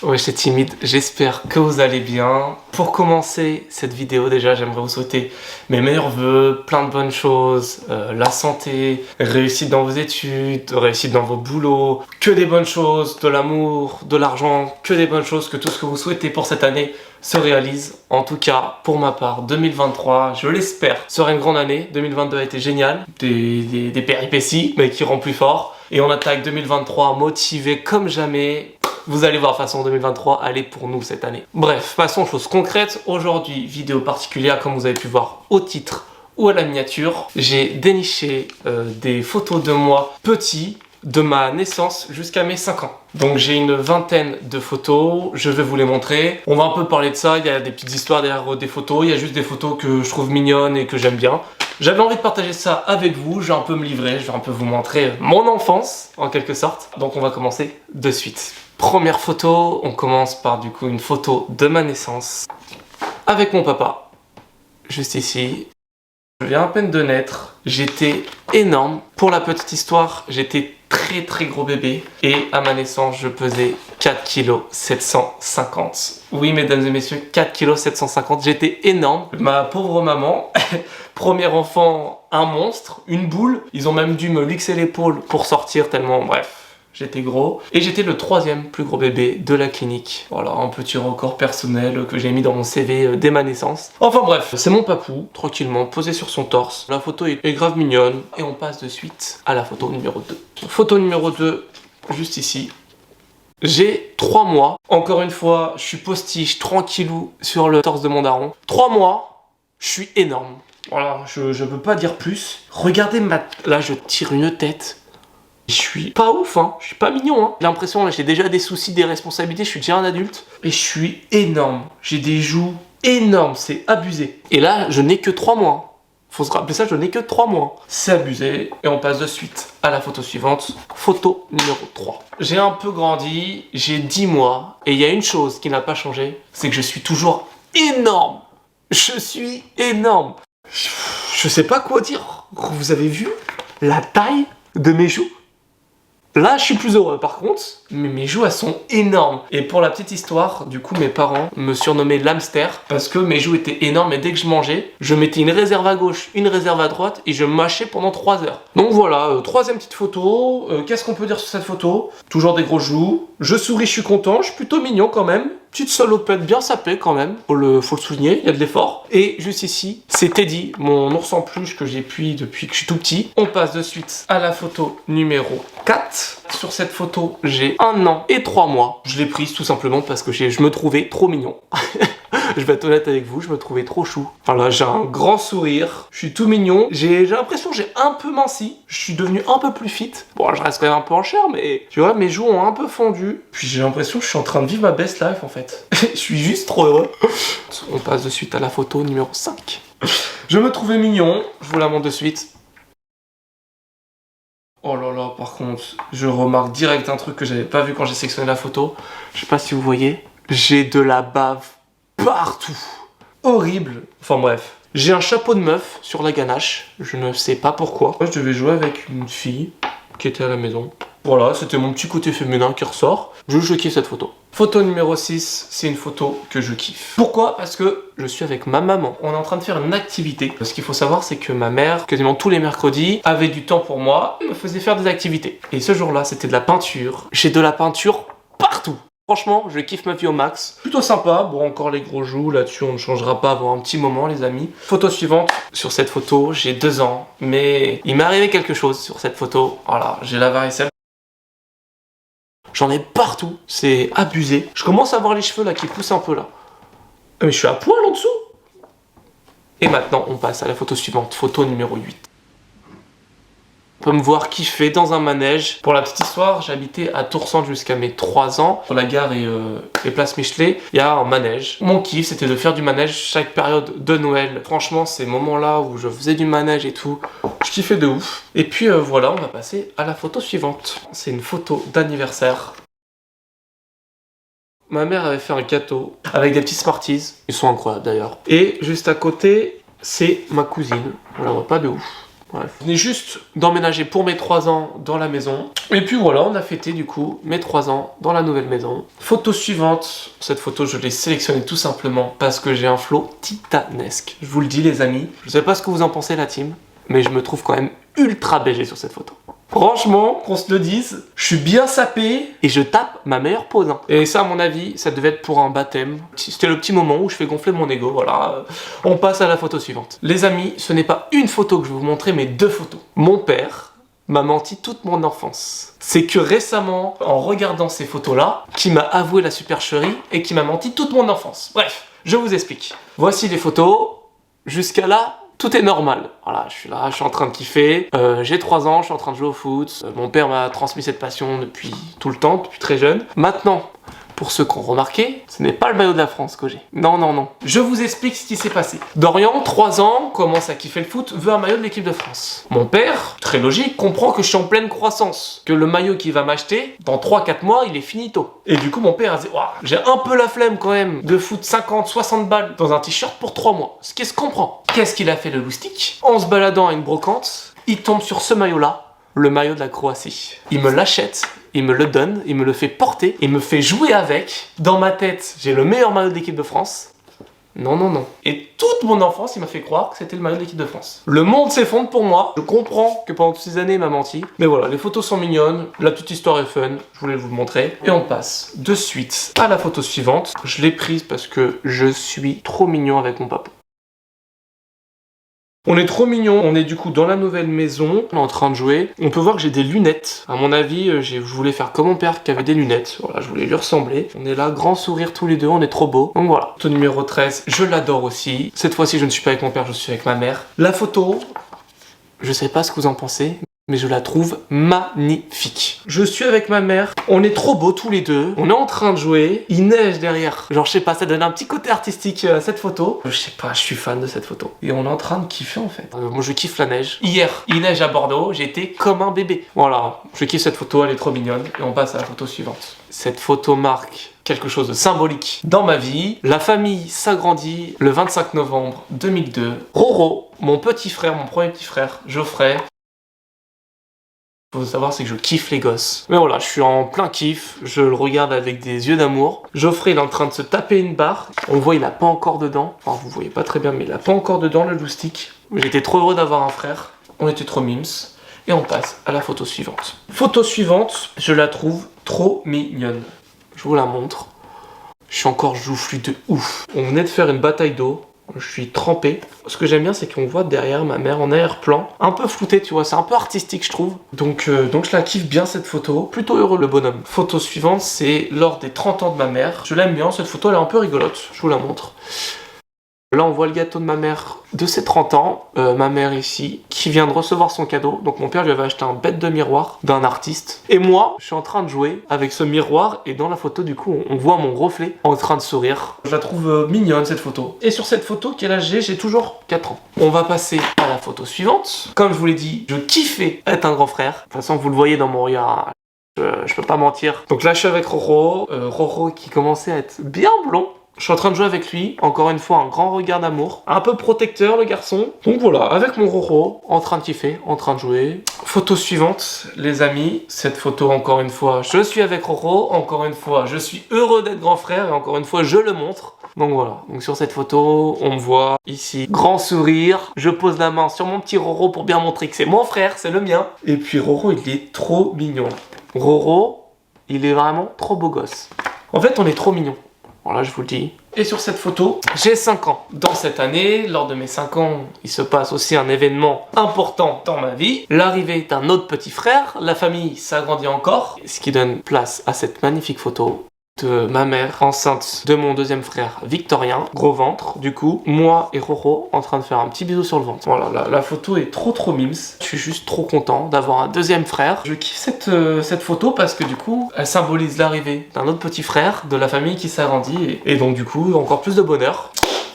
Ouais, c'est timide, j'espère que vous allez bien. Pour commencer cette vidéo, déjà, j'aimerais vous souhaiter mes meilleurs vœux, plein de bonnes choses, la santé, réussite dans vos études, réussite dans vos boulots, que des bonnes choses, de l'amour, de l'argent, que des bonnes choses, que tout ce que vous souhaitez pour cette année se réalise. En tout cas, pour ma part, 2023, je l'espère, sera une grande année. 2022 a été génial, des péripéties, mais qui rend plus fort. Et on attaque 2023 motivé comme jamais. Vous allez voir, façon 2023, elle est pour nous cette année. Bref, passons aux choses concrètes. Aujourd'hui, vidéo particulière, comme vous avez pu voir au titre ou à la miniature. J'ai déniché des photos de moi petit, de ma naissance jusqu'à mes 5 ans. Donc j'ai une vingtaine de photos, je vais vous les montrer. On va un peu parler de ça, il y a des petites histoires derrière des photos, il y a juste des photos que je trouve mignonnes et que j'aime bien. J'avais envie de partager ça avec vous, je vais un peu me livrer, je vais un peu vous montrer mon enfance, en quelque sorte. Donc on va commencer de suite. Première photo, on commence par du coup une photo de ma naissance. Avec mon papa, juste ici. Je viens à peine de naître, j'étais énorme. Pour la petite histoire, j'étais très gros bébé. Et à ma naissance, je pesais 4,750 kg. Oui, mesdames et messieurs, 4,750 kg, j'étais énorme. Ma pauvre maman, premier enfant, un monstre, une boule. Ils ont même dû me luxer l'épaule pour sortir tellement, bref. J'étais gros et j'étais le 3e plus gros bébé de la clinique. Voilà, un petit record personnel que j'ai mis dans mon CV dès ma naissance. Enfin bref, c'est mon papou, tranquillement, posé sur son torse. La photo est grave mignonne et on passe de suite à la photo numéro 2. Photo numéro 2, juste ici. J'ai 3 mois. Encore une fois, je suis postiche, tranquillou sur le torse de mon daron. 3 mois, je suis énorme. Voilà, je peux pas dire plus. Regardez Là, je tire une tête. Je suis pas ouf, hein. Je suis pas mignon, hein. J'ai l'impression, là, j'ai déjà des soucis, des responsabilités, je suis déjà un adulte. Et je suis énorme. J'ai des joues énormes, c'est abusé. Et là, je n'ai que 3 mois. Faut se rappeler ça, je n'ai que 3 mois. C'est abusé. Et on passe de suite à la photo suivante. Photo numéro 3. J'ai un peu grandi, j'ai 10 mois. Et il y a une chose qui n'a pas changé, c'est que je suis toujours énorme. Je suis énorme. Je sais pas quoi dire. Vous avez vu la taille de mes joues? Là, je suis plus heureux par contre, mais mes joues, elles sont énormes. Et pour la petite histoire, du coup, mes parents me surnommaient l'hamster parce que mes joues étaient énormes et dès que je mangeais, je mettais une réserve à gauche, une réserve à droite et je mâchais pendant 3 heures. Donc voilà, 3e petite photo. Qu'est-ce qu'on peut dire sur cette photo? Toujours des grosses joues. Je souris, je suis content, je suis plutôt mignon quand même. Petite salopette bien sapée quand même, faut le souligner, il y a de l'effort. Et juste ici, c'est Teddy, mon ours en peluche que j'ai depuis que je suis tout petit. On passe de suite à la photo numéro 4. Sur cette photo, j'ai 1 an et 3 mois. Je l'ai prise tout simplement parce que je me trouvais trop mignon. Je vais être honnête avec vous, je me trouvais trop chou. Enfin là, j'ai un grand sourire, je suis tout mignon. J'ai l'impression que j'ai un peu minci. Je suis devenu un peu plus fit. Bon, je reste quand même un peu en chair, mais tu vois, mes joues ont un peu fondu. Puis j'ai l'impression que je suis en train de vivre ma best life en fait. Je suis juste trop heureux. On passe de suite à la photo numéro 5. Je me trouvais mignon, je vous la montre de suite. Oh là là, par contre, je remarque direct un truc que j'avais pas vu quand j'ai sélectionné la photo. Je sais pas si vous voyez. J'ai de la bave partout. Horrible. Enfin bref. J'ai un chapeau de meuf sur la ganache. Je ne sais pas pourquoi. Moi, je devais jouer avec une fille qui était à la maison. Voilà, c'était mon petit côté féminin qui ressort. Je kiffe cette photo. Photo numéro 6, c'est une photo que je kiffe. Pourquoi? Parce que je suis avec ma maman. On est en train de faire une activité. Ce qu'il faut savoir, c'est que ma mère, quasiment tous les mercredis, avait du temps pour moi et me faisait faire des activités. Et ce jour-là, c'était de la peinture. J'ai de la peinture partout. Franchement, je kiffe ma vie au max. Plutôt sympa. Bon, encore les gros joues. Là-dessus, on ne changera pas avant un petit moment, les amis. Photo suivante. Sur cette photo, j'ai 2 ans. Mais il m'est arrivé quelque chose sur cette photo. Voilà, j'ai la varicelle. J'en ai partout, c'est abusé. Je commence à voir les cheveux là qui poussent un peu là. Mais je suis à poil en dessous. Et maintenant, on passe à la photo suivante, photo numéro 8. On peut me voir kiffer dans un manège. Pour la petite histoire, j'habitais à Toursan jusqu'à mes 3 ans. Sur la gare et place Michelet, il y a un manège. Mon kiff, c'était de faire du manège chaque période de Noël. Franchement, ces moments-là où je faisais du manège et tout, je kiffais de ouf. Et puis voilà, on va passer à la photo suivante. C'est une photo d'anniversaire. Ma mère avait fait un gâteau avec des petits Smarties. Ils sont incroyables d'ailleurs. Et juste à côté, c'est ma cousine. On la voit pas de ouf. Bref. On est juste d'emménager pour mes 3 ans dans la maison. Et puis voilà, on a fêté du coup mes 3 ans dans la nouvelle maison. Photo suivante. Cette photo, je l'ai sélectionnée tout simplement parce que j'ai un flow titanesque. Je vous le dis les amis. Je sais pas ce que vous en pensez la team, mais je me trouve quand même ultra BG sur cette photo. Franchement, qu'on se le dise, je suis bien sapé et je tape ma meilleure pose. Hein. Et ça, à mon avis, ça devait être pour un baptême. C'était le petit moment où je fais gonfler mon ego. Voilà, on passe à la photo suivante. Les amis, ce n'est pas une photo que je vais vous montrer, mais 2 photos. Mon père m'a menti toute mon enfance. C'est que récemment, en regardant ces photos-là, qui m'a avoué la supercherie et qui m'a menti toute mon enfance. Bref, je vous explique. Voici les photos. Jusqu'à là, tout est normal. Voilà, je suis là, je suis en train de kiffer. J'ai 3 ans, je suis en train de jouer au foot. Mon père m'a transmis cette passion depuis tout le temps, depuis très jeune. Maintenant, pour ceux qui ont remarqué, ce n'est pas le maillot de la France que j'ai. Non, non, non. Je vous explique ce qui s'est passé. Dorian, 3 ans, commence à kiffer le foot, veut un maillot de l'équipe de France. Mon père, très logique, comprend que je suis en pleine croissance. Que le maillot qu'il va m'acheter, dans 3-4 mois, il est finito. Et du coup, mon père a dit, j'ai un peu la flemme quand même de foutre 50-60 balles dans un t-shirt pour 3 mois. Ce qui se comprend. Qu'est-ce qu'il a fait le loustic? En se baladant à une brocante, il tombe sur ce maillot-là. Le maillot de la Croatie. Il me l'achète, il me le donne, il me le fait porter, il me fait jouer avec. Dans ma tête, j'ai le meilleur maillot de l'équipe de France. Non, non, non. Et toute mon enfance, il m'a fait croire que c'était le maillot de l'équipe de France. Le monde s'effondre pour moi. Je comprends que pendant toutes ces années, il m'a menti. Mais voilà, les photos sont mignonnes, la petite histoire est fun, je voulais vous le montrer. Et on passe de suite à la photo suivante. Je l'ai prise parce que je suis trop mignon avec mon papa. On est trop mignon, on est du coup dans la nouvelle maison, on est en train de jouer. On peut voir que j'ai des lunettes. À mon avis, je voulais faire comme mon père qui avait des lunettes. Voilà, je voulais lui ressembler. On est là, grand sourire tous les deux, on est trop beaux. Donc voilà, photo numéro 13, je l'adore aussi. Cette fois-ci, je ne suis pas avec mon père, je suis avec ma mère. La photo, je sais pas ce que vous en pensez, mais je la trouve magnifique. Je suis avec ma mère, on est trop beaux tous les deux, on est en train de jouer, il neige derrière. Genre je sais pas, ça donne un petit côté artistique à cette photo. Je sais pas, je suis fan de cette photo. Et on est en train de kiffer en fait. Moi je kiffe la neige. Hier, il neige à Bordeaux, j'étais comme un bébé. Voilà, je kiffe cette photo, elle est trop mignonne. Et on passe à la photo suivante. Cette photo marque quelque chose de symbolique dans ma vie. La famille s'agrandit le 25 novembre 2002. Roro, mon petit frère, mon premier petit frère, Geoffrey. Faut savoir, c'est que je kiffe les gosses. Mais voilà, je suis en plein kiff, je le regarde avec des yeux d'amour. Geoffrey, il est en train de se taper une barre. On le voit, il a pas encore dedans. Enfin, vous voyez pas très bien, mais il a pas encore dedans le loustic. J'étais trop heureux d'avoir un frère. On était trop mimes. Et on passe à la photo suivante. Photo suivante, je la trouve trop mignonne. Je vous la montre. Je suis encore joufflu de ouf. On venait de faire une bataille d'eau. Je suis trempé. Ce que j'aime bien, c'est qu'on voit derrière ma mère en arrière-plan. Un peu flouté, tu vois, c'est un peu artistique, je trouve. Donc je la kiffe bien, cette photo. Plutôt heureux, le bonhomme. Photo suivante, c'est lors des 30 ans de ma mère. Je l'aime bien, cette photo, elle est un peu rigolote. Je vous la montre. Là, on voit le gâteau de ma mère de ses 30 ans. Ma mère ici, qui vient de recevoir son cadeau. Donc mon père lui avait acheté un bête de miroir d'un artiste. Et moi, je suis en train de jouer avec ce miroir. Et dans la photo, du coup, on voit mon reflet en train de sourire. Je la trouve mignonne, cette photo. Et sur cette photo, quel âge j'ai toujours 4 ans. On va passer à la photo suivante. Comme je vous l'ai dit, je kiffais être un grand frère. De toute façon, vous le voyez dans mon regard. Je peux pas mentir. Donc là, je suis avec Roro. Roro qui commençait à être bien blond. Je suis en train de jouer avec lui, encore une fois un grand regard d'amour, un peu protecteur le garçon. Donc voilà, avec mon Roro, en train de kiffer, en train de jouer. Photo suivante, les amis, cette photo encore une fois, je suis avec Roro, encore une fois, je suis heureux d'être grand frère et encore une fois, je le montre. Donc voilà, donc sur cette photo, on me voit ici, grand sourire, je pose la main sur mon petit Roro pour bien montrer que c'est mon frère, c'est le mien. Et puis Roro, il est trop mignon. Roro, il est vraiment trop beau gosse. En fait, on est trop mignons. Voilà, je vous le dis. Et sur cette photo, j'ai 5 ans. Dans cette année, lors de mes 5 ans, il se passe aussi un événement important dans ma vie. L'arrivée d'un autre petit frère, la famille s'agrandit encore. Ce qui donne place à cette magnifique photo de ma mère enceinte de mon deuxième frère Victorien, gros ventre du coup, moi et Roro en train de faire un petit bisou sur le ventre. Voilà, la photo est trop mimes. Je suis juste trop content d'avoir un deuxième frère. Je kiffe cette photo parce que du coup, elle symbolise l'arrivée d'un autre petit frère de la famille qui s'agrandit et donc du coup, encore plus de bonheur.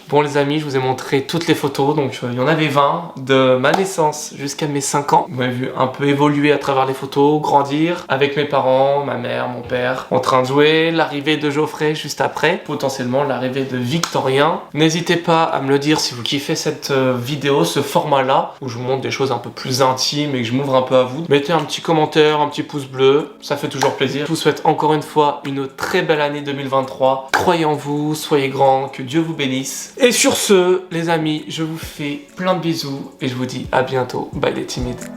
Bon les amis, je vous ai montré toutes les photos, donc il y en avait 20, de ma naissance jusqu'à mes 5 ans. Vous m'avez vu un peu évoluer à travers les photos, grandir avec mes parents, ma mère, mon père, en train de jouer, l'arrivée de Geoffrey juste après, potentiellement l'arrivée de Victorien. N'hésitez pas à me le dire si vous kiffez cette vidéo, ce format-là, où je vous montre des choses un peu plus intimes et que je m'ouvre un peu à vous. Mettez un petit commentaire, un petit pouce bleu, ça fait toujours plaisir. Je vous souhaite encore une fois une très belle année 2023. Croyez en vous, soyez grands, que Dieu vous bénisse. Et sur ce, les amis, je vous fais plein de bisous et je vous dis à bientôt. Bye les timides.